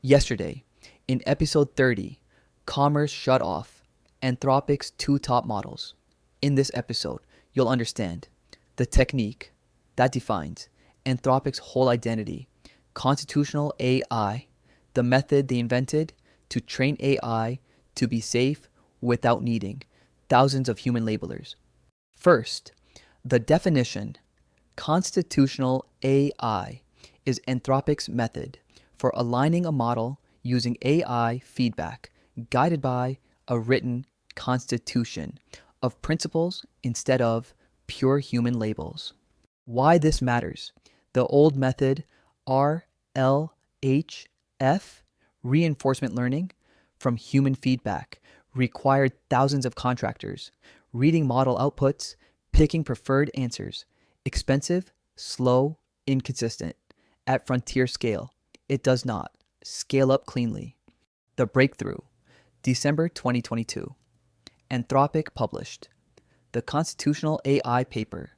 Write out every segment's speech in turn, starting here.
Yesterday, in episode 30, Commerce Shut Off, Anthropic's two top models. In this episode, you'll understand the technique that defines Anthropic's whole identity, constitutional AI, the method they invented to train AI to be safe without needing thousands of human labelers. First, the definition. Constitutional AI is Anthropic's method for aligning a model using AI feedback guided by a written constitution of principles instead of pure human labels. Why this matters. The old method RLHF, reinforcement learning from human feedback, required thousands of contractors, reading model outputs, picking preferred answers. Expensive, slow, inconsistent. At frontier scale, it does not scale up cleanly. The breakthrough, December 2022. Anthropic published. The Constitutional AI paper.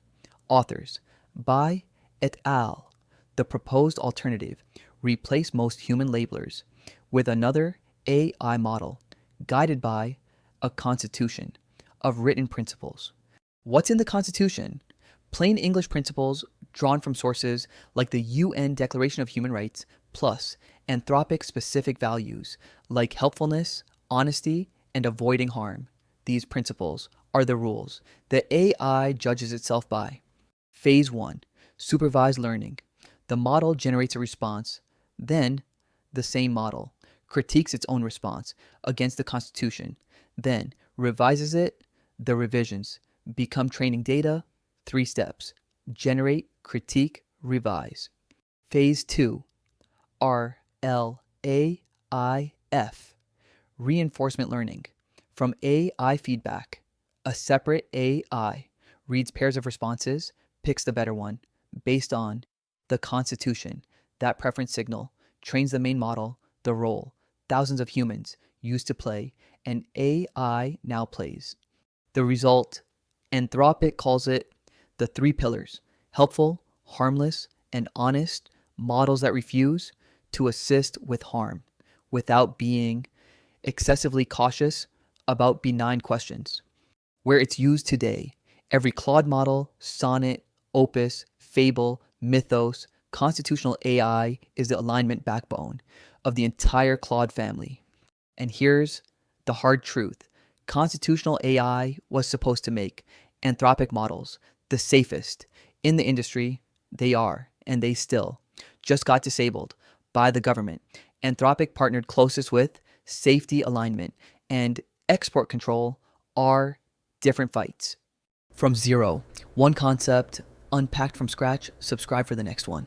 Authors, by et al. The proposed alternative, replace most human labelers with another AI model guided by a constitution of written principles. What's in the Constitution? Plain English principles drawn from sources like the UN Declaration of Human Rights, plus Anthropic specific values like helpfulness, honesty, and avoiding harm. These principles are the rules that AI judges itself by. Phase 1. Supervised learning. The model generates a response. Then, the same model critiques its own response against the Constitution. Then, revises it. The revisions become training data. 3 steps. Generate, critique, revise. Phase 2. RLAIF. Reinforcement learning. From AI feedback, a separate AI reads pairs of responses, picks the better one, based on the Constitution. That preference signal trains the main model, the role thousands of humans used to play, and AI now plays. The result, Anthropic calls it the 3 pillars: helpful, harmless, and honest models that refuse to assist with harm without being excessively cautious about benign questions. Where it's used today, every Claude model, Sonnet, Opus, Fable, Mythos, constitutional AI is the alignment backbone of the entire Claude family. And here's the hard truth. Constitutional AI was supposed to make Anthropic models the safest in the industry. They are, and they still just got disabled by the government. Anthropic partnered closest with safety alignment and export control are different fights. From zero, one concept unpacked from scratch. Subscribe for the next one.